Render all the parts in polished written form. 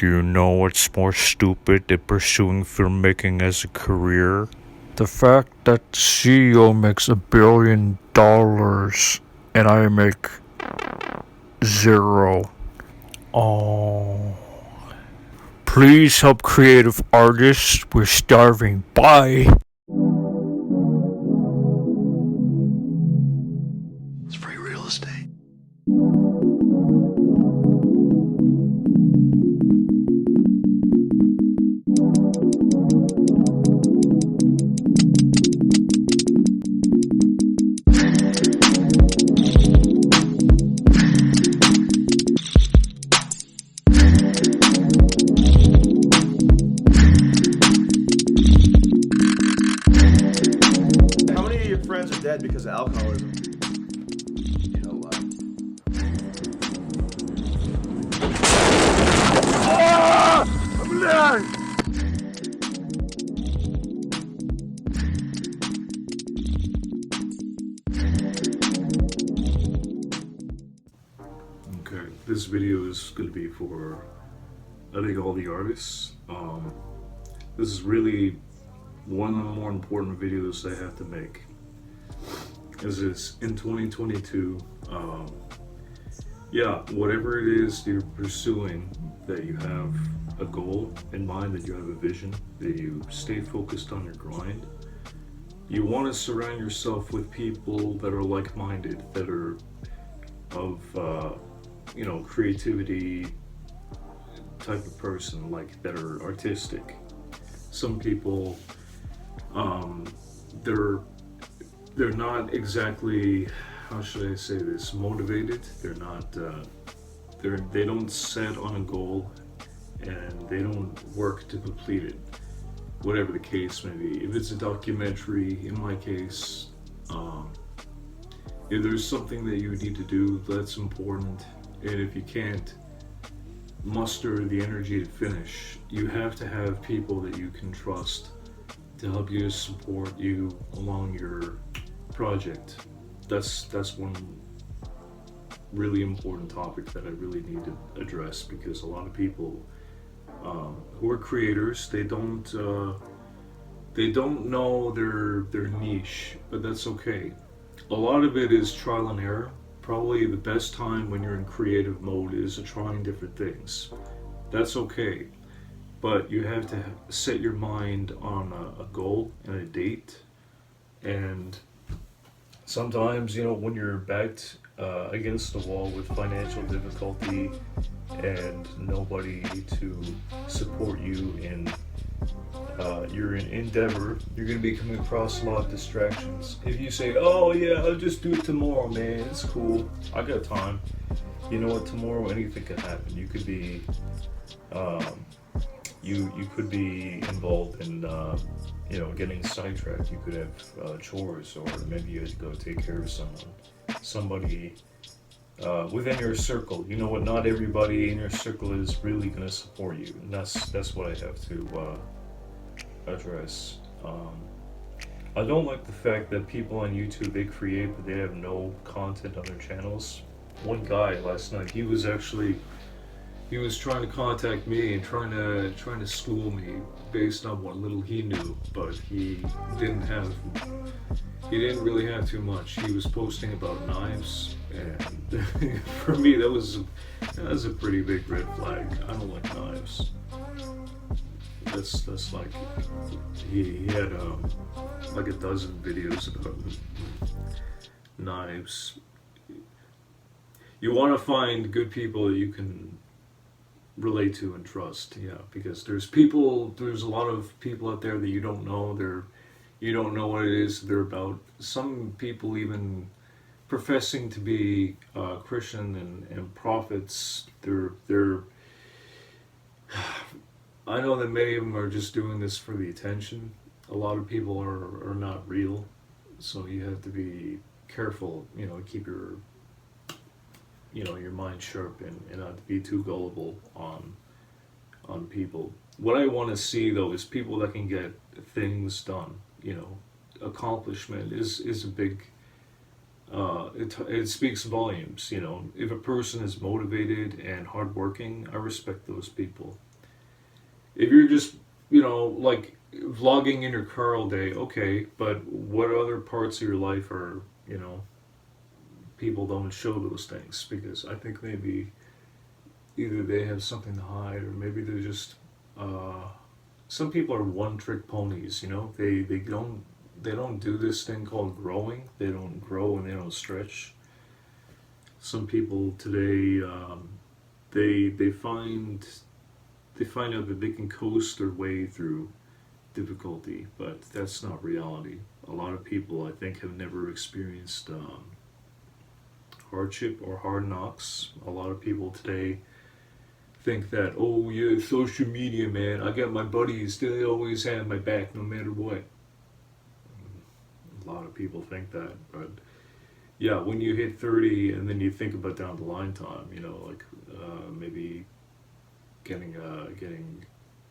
Do you know what's more stupid than pursuing filmmaking as a career? The fact that the CEO makes $1 billion and I make zero. Oh. Please help creative artists. We're starving. Bye. It's free real estate. How many of your friends are dead because of alcoholism? You know what? I'm alive! Okay, this video is going to be for, I think, all the artists. This is really one of the more important videos I have to make. As is in 2022, yeah, whatever it is you're pursuing, that you have a goal in mind, that you have a vision, that you stay focused on your grind. You want to surround yourself with people that are like-minded, that are of creativity type of person, like that are artistic. Some people, they're not exactly, how should I say this, motivated. They're not, they don't set on a goal and they don't work to complete it, whatever the case may be. If it's a documentary, in my case, if there's something that you need to do that's important, and if you can't muster the energy to finish, you have to have people that you can trust to help you, support you along your project. That's one really important topic that I really need to address, because a lot of people who are creators, they don't know their niche, but that's okay. A lot of it is trial and error. Probably the best time when you're in creative mode is trying different things. That's okay, but you have to set your mind on a goal and a date. And sometimes, when you're backed against the wall with financial difficulty and nobody to support you in your endeavor, you're going to be coming across a lot of distractions. If you say, oh yeah, I'll just do it tomorrow, man, it's cool, I got time. You know what, tomorrow anything can happen. You could be you could be involved in getting sidetracked. You could have chores, or maybe you had to go take care of somebody within your circle. You know what, not everybody in your circle is really going to support you, and that's what I have to address. I don't like the fact that people on YouTube, they create but they have no content on their channels. One guy last night, he was trying to contact me and trying to school me based on what little he knew, but he didn't really have too much. He was posting about knives, and for me that was a pretty big red flag. I don't like knives. That's like, he had like a dozen videos about knives. You want to find good people that you can relate to and trust, yeah, because there's a lot of people out there that you don't know. You don't know what it is they're about. Some people even professing to be Christian and prophets, they're I know that many of them are just doing this for the attention. A lot of people are not real, so you have to be careful, keep your mind sharp and not to be too gullible on people. What I want to see though is people that can get things done. Accomplishment is a big. It speaks volumes. If a person is motivated and hardworking, I respect those people. If you're just, you know, like vlogging in your car all day, okay, but what other parts of your life are, you know, people don't show those things because I think maybe either they have something to hide or maybe they're just, uh, some people are one trick ponies, you know, they don't do this thing called growing. They don't grow and they don't stretch. Some people today, they find they find out that they can coast their way through difficulty, but that's not reality. A lot of people, I think, have never experienced hardship or hard knocks. A lot of people today think that, oh yeah, social media, man, I got my buddies, they always have my back no matter what. A lot of people think that, but yeah, when you hit 30 and then you think about down the line time, you know, like maybe getting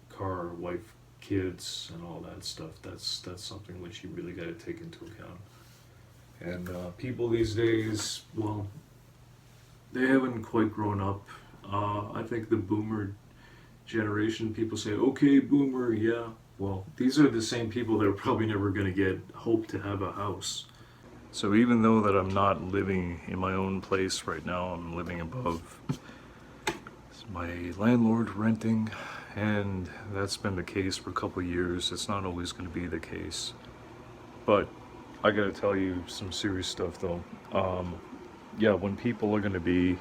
car, wife, kids, and all that stuff. That's something which you really got to take into account. And people these days, well, they haven't quite grown up. I think the boomer generation, people say, okay, boomer, yeah. Well, these are the same people that are probably never going to get hope to have a house. So even though that I'm not living in my own place right now, I'm living above my landlord renting, and that's been the case for a couple of years. It's not always going to be the case. But I gotta tell you some serious stuff though. Yeah, when people are going to be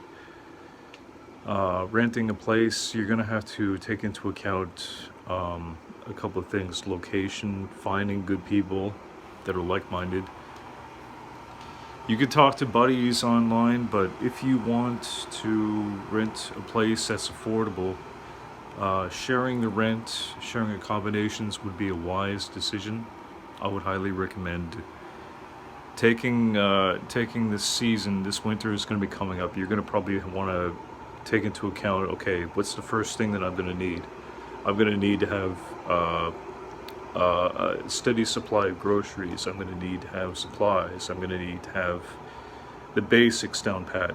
renting a place, you're going to have to take into account a couple of things: location, finding good people that are like-minded. You could talk to buddies online, but if you want to rent a place that's affordable, sharing the rent, sharing accommodations would be a wise decision. I would highly recommend taking this season. This winter is going to be coming up. You're going to probably want to take into account, okay, what's the first thing that I'm going to need? I'm going to need to have a steady supply of groceries. I'm going to need to have supplies. I'm going to need to have the basics down pat.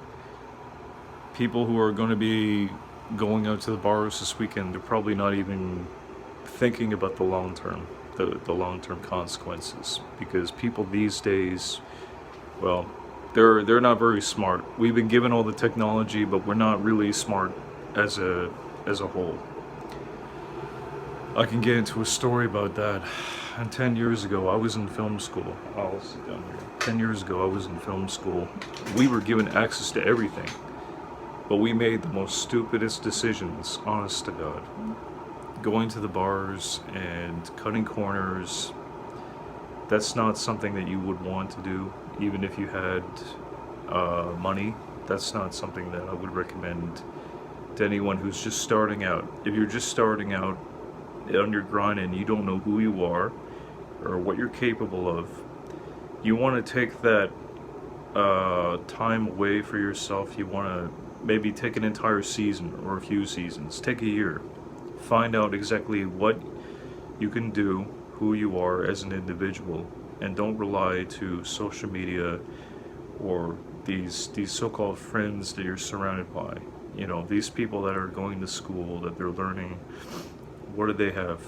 People who are going to be going out to the bars this weekend, they're probably not even thinking about the long term, the long term consequences, because people these days, well, they're not very smart. We've been given all the technology, but we're not really smart as a whole. I can get into a story about that. And 10 years ago, I was in film school. I'll sit down here. 10 years ago, I was in film school. We were given access to everything, but we made the most stupidest decisions, honest to God. Going to the bars and cutting corners, that's not something that you would want to do, even if you had money. That's not something that I would recommend to anyone who's just starting out. If you're just starting out on your grind and you don't know who you are or what you're capable of, you want to take that time away for yourself. You want to maybe take an entire season or a few seasons. Take a year. Find out exactly what you can do, who you are as an individual, and don't rely to social media or these so-called friends that you're surrounded by. You know, these people that are going to school, that they're learning. What do they have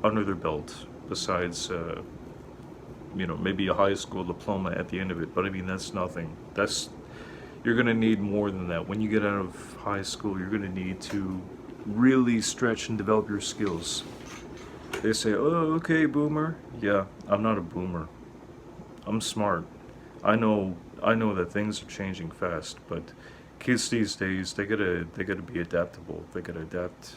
under their belt besides, you know, maybe a high school diploma at the end of it? But I mean, that's nothing. You're going to need more than that. When you get out of high school, you're going to need to really stretch and develop your skills. They say, oh, okay, boomer. Yeah, I'm not a boomer. I'm smart. I know that things are changing fast, but kids these days, they gotta be adaptable. They gotta adapt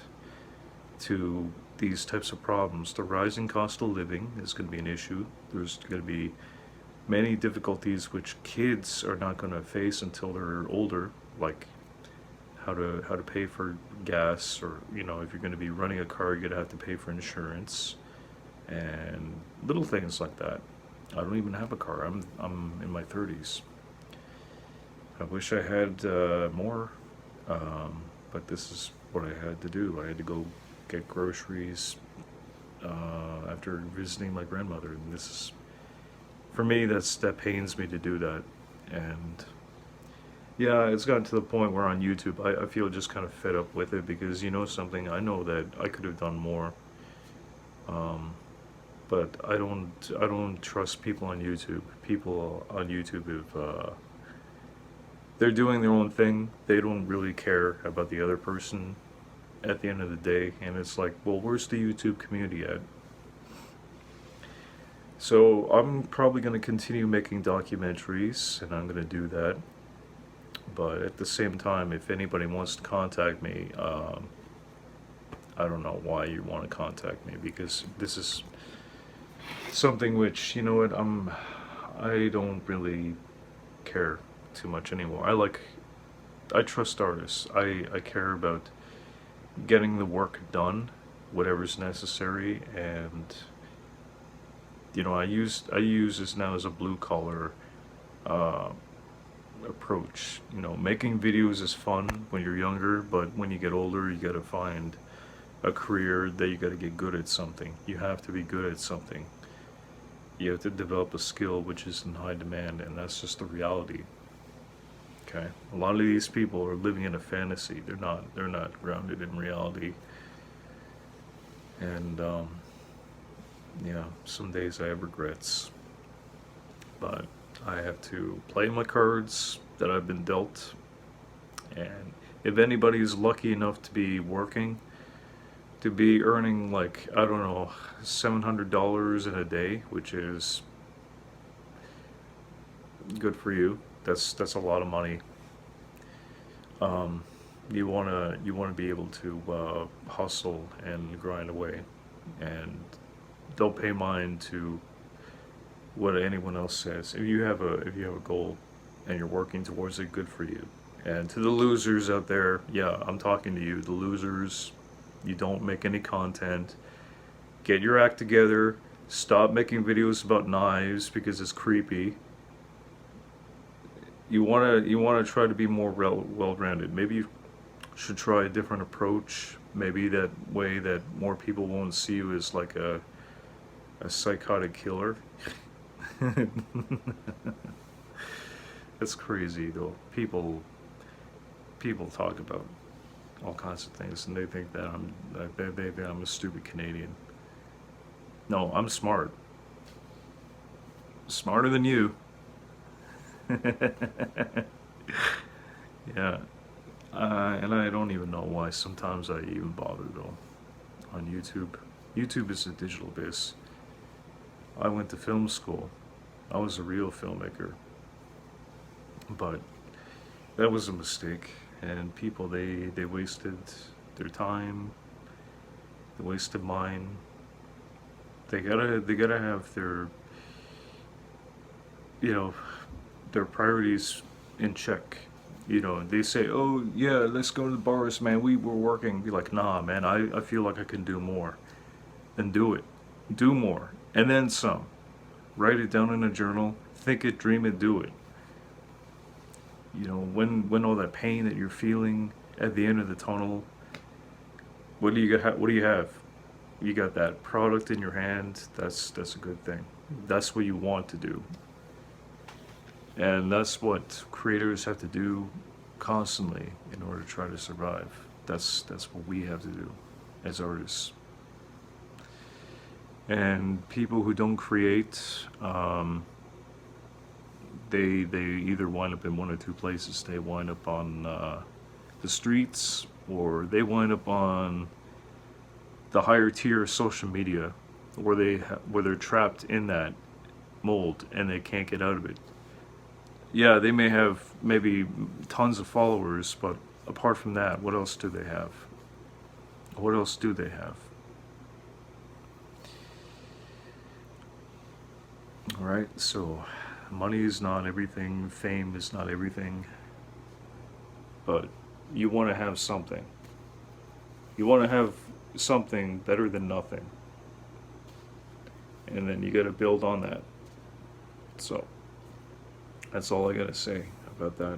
to these types of problems. The rising cost of living is going to be an issue. There's going to be many difficulties which kids are not going to face until they're older, like how to pay for gas, or you know, if you're going to be running a car, you're going to have to pay for insurance and little things like that. I don't even have a car. I'm in my 30s. I wish I had more, but this is what I had to do. I had to go get groceries after visiting my grandmother, and this is, for me, that pains me to do that. And Yeah, it's gotten to the point where on YouTube I feel just kind of fed up with it because you know something, I know that I could have done more. Um, but I don't trust people on YouTube. People on YouTube if they're doing their own thing. They don't really care about the other person at the end of the day, and it's like, well, where's the YouTube community at? So I'm probably going to continue making documentaries, and I'm going to do that. But at the same time, if anybody wants to contact me, I don't know why you want to contact me because this is something which, you know what, I don't really care too much anymore. I trust artists. I care about getting the work done, whatever's necessary, and you know, I use this now as a blue collar uh, approach. You know, making videos is fun when you're younger, but when you get older, you gotta find a career that you gotta get good at something. You have to be good at something. You have to develop a skill which is in high demand, and that's just the reality. Okay, a lot of these people are living in a fantasy. They're not grounded in reality, and yeah, some days I have regrets, but I have to play my cards that I've been dealt. And if anybody is lucky enough to be working, to be earning like, I don't know, $700 in a day, which is good for you. That's a lot of money. Um, you wanna be able to hustle and grind away, and don't pay mind to what anyone else says. If you have a goal and you're working towards it, good for you. And to the losers out there, yeah, I'm talking to you. The losers, you don't make any content. Get your act together. Stop making videos about knives because it's creepy. You wanna try to be more well-rounded. Maybe you should try a different approach. Maybe that way that more people won't see you as like a psychotic killer. That's crazy though. People talk about all kinds of things, and they think that they think I'm a stupid Canadian. No, I'm smart. Smarter than you. Yeah. And I don't even know why sometimes I even bother though on YouTube. YouTube is a digital abyss. I went to film school. I was a real filmmaker. But that was a mistake, and people they wasted their time, they wasted mine. They gotta have their, you know, their priorities in check. You know, they say, oh yeah, let's go to the bars, man, we were working. Be like, nah man, I feel like I can do more. Then do it. Do more. And then some. Write it down in a journal, think it, dream it, do it. You know, when all that pain that you're feeling at the end of the tunnel, what do you got? What do you have? You got that product in your hand. That's a good thing. That's what you want to do, and that's what creators have to do constantly in order to try to survive. That's what we have to do as artists. And people who don't create, they either wind up in one or two places. They wind up on the streets, or they wind up on the higher tier of social media, where they're trapped in that mold and they can't get out of it. Yeah, they may have maybe tons of followers, but apart from that, what else do they have? What else do they have? All right, so money is not everything, fame is not everything, but you want to have something. You want to have something better than nothing, and then you got to build on that. So that's all I got to say about that.